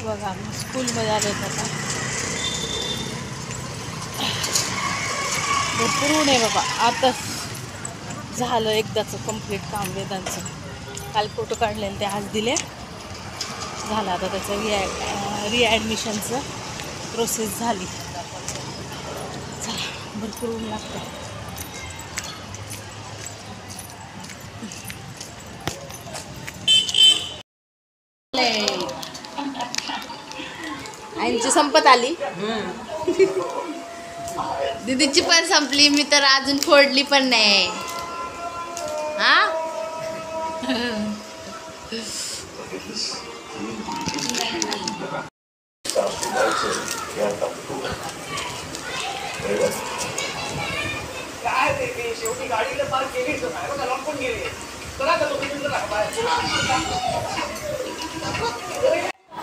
बघा मी स्कूलमध्ये आले आता भरपूर ऊन आहे बाबा. आता झालं एकदाचं कंप्लीट काम वेदांचं. काल फोटो काढलेले ते आज दिले. झालं आता त्याचं रिॲडमिशनचं प्रोसेस झाली. चला भरपूर ऊन लागतं. आईंची संपत आली. दीदीची पण संपली. मी तर अजून फोडली पण नाही. हा शेवटी गाडीला पार्क केली पण गेली.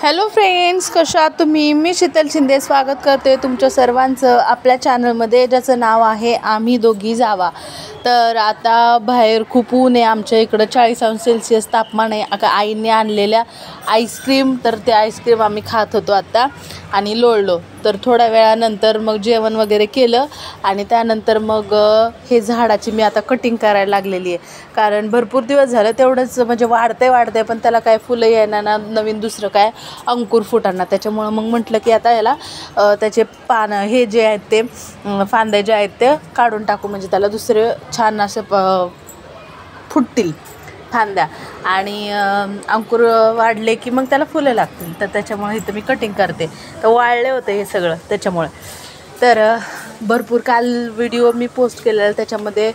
हॅलो फ्रेंड्स, कशा आहात तुम्ही? मी शीतल शिंदे स्वागत करते तुमच्या सर्वांचं आपल्या चॅनलमध्ये, ज्याचं नाव आहे आम्ही दोघी जावा. तर आता बाहेर खूप ऊन आहे. आमच्या इकडं 40°C तापमान आहे. आता आईने आणलेल्या आईस्क्रीम, तर ते आईस्क्रीम आम्ही खात होतो आत्ता आणि लोळलो. तर थोड्या वेळानंतर मग जेवण वगैरे केलं आणि त्यानंतर मग हे झाडाची मी आता कटिंग करायला लागलेली आहे. कारण भरपूर दिवस झालं तेवढंच म्हणजे वाढतंय पण त्याला काय फुलं येणार ना, नवीन दुसरं काय अंकुर फुटांना. त्याच्यामुळं मग म्हटलं की आता याला त्याचे पानं हे जे आहेत ते फांद्या जे आहेत ते काढून टाकू, म्हणजे त्याला दुसरे छान असे फुटतील फांद्या आणि अंकुर वाढले की मग त्याला फुलं लागतील. तर त्याच्यामुळे इथं मी कटिंग करते. तर वाळले होते हे सगळं त्याच्यामुळे. तर भरपूर काल व्हिडिओ मी पोस्ट केलेला, त्याच्यामध्ये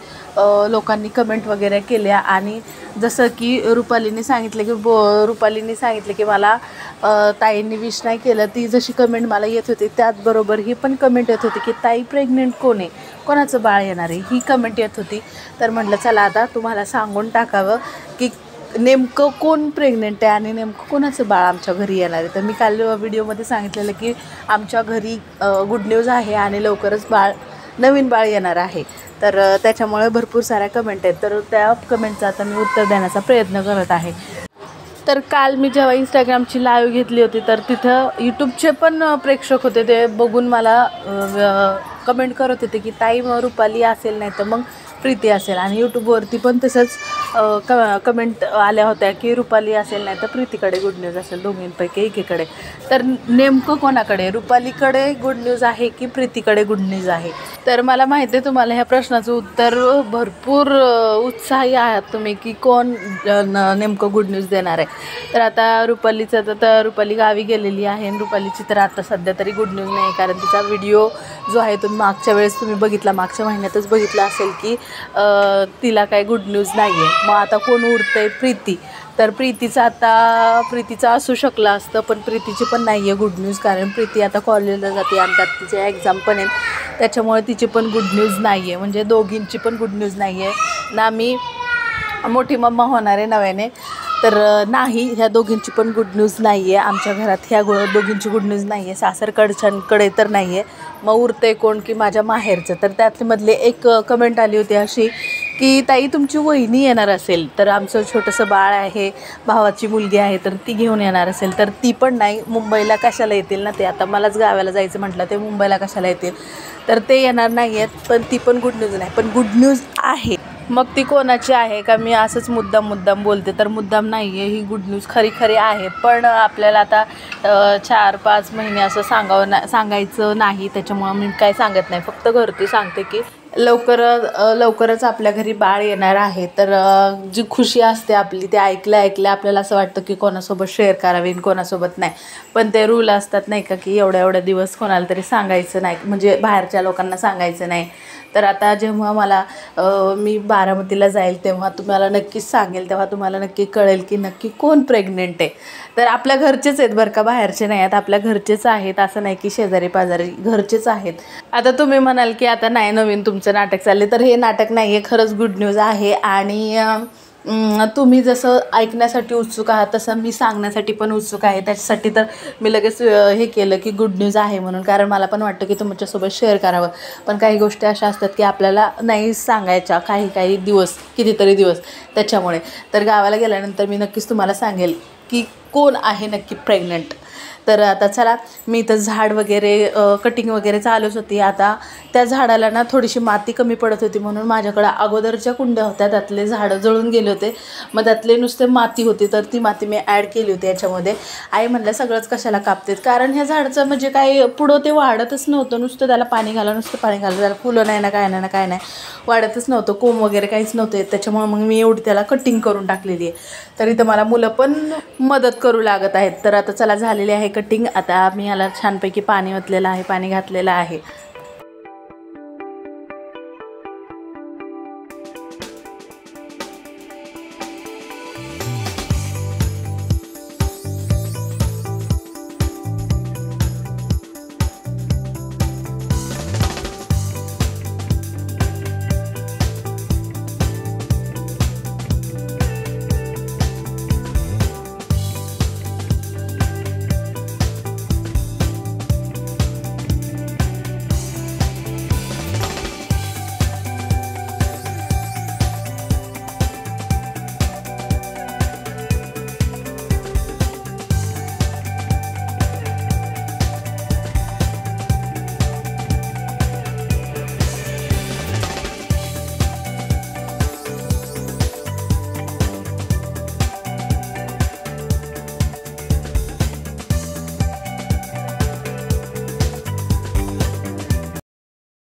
लोकांनी कमेंट वगैरे केल्या. आणि जसं की रुपालीने सांगितलं की मला ताईंनी विश नाही केलं. ती जशी कमेंट मला येत होती त्याचबरोबर ही पण कमेंट येत होती की ताई प्रेग्नेंट कोण आहे, कोणाचं बाळ येणार आहे, ही कमेंट येत होती. तर म्हटलं चला आता तुम्हाला सांगून टाकावं की नेमकं कोण प्रेग्नेंट आहे आणि नेमकं कोणाचं बाळ आमच्या घरी येणार आहे. तर मी काल व्हिडिओमध्ये सांगितलेलं की आमच्या घरी गुड न्यूज आहे आणि लवकरच नवीन बाळ येणार आहे. तर त्याच्यामुळे भरपूर साऱ्या कमेंट आहेत. तर त्या कमेंटचं आता मी उत्तर देण्याचा प्रयत्न करत आहे. तर काल मी जेव्हा इंस्टाग्रामची लाईव्ह घेतली होती तर तिथं यूट्यूबचे पण प्रेक्षक होते. ते बघून मला कमेंट करत होते की ताई मग रुपाली असेल नाही तर मग प्रीती असेल. आणि यूट्यूबवरती पण तसंच कमेंट आल्या होत्या की रुपाली असेल नाही तर प्रीतीकडे गुड न्यूज असेल, दोघींपैकी एकीकडे. तर नेमकं कोणाकडे, रुपालीकडे गुड न्यूज आहे की प्रीतीकडे गुड न्यूज आहे? तर मला माहिती आहे तुम्हाला ह्या प्रश्नाचं उत्तर भरपूर उत्साही आहात तुम्ही की कोण नेमकं गुड न्यूज देणार आहे. तर आता रुपालीचं तर रुपाली गावी गेलेली आहे आणि रुपालीची तर आता सध्या तरी गुड न्यूज नाही, कारण तिचा व्हिडिओ जो आहे तुम्ही मागच्या वेळेस तुम्ही बघितला, मागच्या महिन्यातच बघितला असेल की तिला काही गुड न्यूज नाही आहे. मग आता कोण उरतं आहे? प्रीती. तर प्रीतीचा असू शकला असतं, पण प्रीतीची पण नाही आहे गुड न्यूज, कारण प्रीती आता कॉलेजला जाते आणि त्यात तिचे एक्झाम पण आहेत. त्याच्यामुळे तिची पण गुड न्यूज नाही आहे, म्हणजे दोघींची पण गुड न्यूज नाही आहे ना. मी मोठी मम्मा होणार आहे नव्याने, तर नाही, ह्या दोघींची पण गुड न्यूज नाही आहे. आमच्या घरात ह्या दोघींची गुड न्यूज नाही आहे. सासरकडच्यांकडे तर नाही आहे. मग उरते कोण की माझ्या माहेरचं. तर त्यातमधले एक कमेंट आली होती अशी की ताई तुमची वहिनी येणार असेल तर आमचं छोटंसं बाळ आहे, भावाची मुलगी आहे, तर ती घेऊन येणार असेल तर ती पण नाही. मुंबईला कशाला येतील ना ते, आता मलाच गावाला जायचं म्हटलं ते मुंबईला कशाला येतील, तर ते येणार नाही आहेत. पण ती पण गुड न्यूज नाही. पण गुड न्यूज आहे. मग ती कोणाची आहे का? मी असंच मुद्दाम बोलते, तर मुद्दाम नाही आहे, ही गुड न्यूज खरी आहे. पण आपल्याला आता 4-5 महिने असं सांगायचं नाही, त्याच्यामुळं मी काय सांगत नाही. फक्त घरती सांगते की लवकरच आपल्या घरी बाळ येणार आहे. तर जी खुशी असते आपली ते ऐकल्या आपल्याला असं वाटतं की कोणासोबत शेअर करावी आणि कोणासोबत नाही. पण ते रूल असतात नाही का की एवढ्या दिवस कोणाला तरी सांगायचं नाही, म्हणजे बाहेरच्या लोकांना सांगायचं नाही. तर आता जेव्हा मी बारामतीला जाईल तेव्हा तुम्हाला नक्कीच सांगेल, तेव्हा तुम्हाला नक्की कळेल की नक्की कोण प्रेग्नेंट आहे. तर आपल्या घरचेच आहेत बरं का, बाहेरचे नाही आहेत, आपल्या घरचेच आहेत. असं नाही की शेजारी पाजारी, घरचेच आहेत. आता तुम्ही म्हणाल की आता नाही नवीन तुमचं नाटक चालले, तर हे नाटक नाही आहे, खरंच गुड न्यूज आहे. आणि तुम्ही जसं ऐकण्यासाठी उत्सुक आहात तसं मी सांगण्यासाठी पण उत्सुक आहे. त्याच्यासाठी तर मी लगेच हे केलं की गुड न्यूज आहे म्हणून, कारण मला पण वाटतं की तुमच्यासोबत शेअर करावं. पण काही गोष्टी अशा असतात की आपल्याला नाही सांगायच्या काही दिवस, कितीतरी दिवस, त्याच्यामुळे. तर गावाला गेल्यानंतर मी नक्कीच तुम्हाला सांगेल की कोण आहे नक्की प्रेग्नंट. तर आता चला, मी इथं झाड वगैरे कटिंग वगैरे चालूच होती. आता त्या झाडाला ना थोडीशी माती कमी पडत होती, म्हणून माझ्याकडं अगोदरच्या कुंड्या होत्या, त्यातले झाडं जळून गेले होते. मग त्यातले नुसते माती होती, तर ती माती मी ॲड केली होती याच्यामध्ये. आई म्हणलं सगळंच कशाला कापतेत, कारण ह्या झाडाचं म्हणजे काय पुढं ते वाढतच नव्हतं. नुसतं त्याला पाणी घाला, नुसतं पाणी घाला, त्याला फुलं नाही ना काय नाही ना काय नाही, वाढतच नव्हतं. कोंब वगैरे काहीच नव्हते. त्याच्यामुळे मग मी एवढी त्याला कटिंग करून टाकलेली आहे. तर इथं मला मुलं पण मदत करू लागत आहेत. तर आता चला, झालेली आहे कटिंग. आता मी याला छानपैकी पाणी ओतलेलं आहे, पाणी घातलेलं आहे.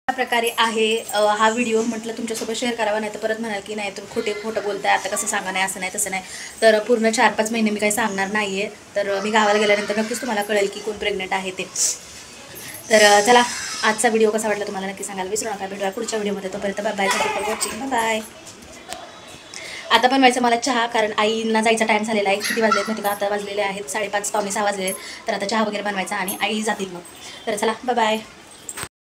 प्रकारे आहे हा व्हिडिओ. म्हटलं तुमच्यासोबत शेअर करावा, नाही तर परत म्हणाल की नाही तुम्ही खोटं बोलताय, आता कसं सांगा, नाही असं नाही तसं नाही. तर पूर्ण 4-5 महिने मी काही सांगणार नाही आहे. तर मी गावाला गेल्यानंतर नक्कीच तुम्हाला कळेल की कोण प्रेग्नेंट आहे ते. तर चला, आजचा व्हिडिओ कसा वाटला तुम्हाला नक्की सांगायला विसरू नका. भेटूया पुढच्या व्हिडिओमध्ये. तोपर्यंत bye bye, for watching, bye. आता बनवायचं मला चहा, कारण आईंना जायचा टाईम झालेला आहे. किती वाजलेत माहिती का? आता वाजलेले आहेत 5:30 पावणे 6 वाजलेले आहेत. तर आता चहा वगैरे बनवायचा आणि आई जातील मग. तर चला, बाय बाय.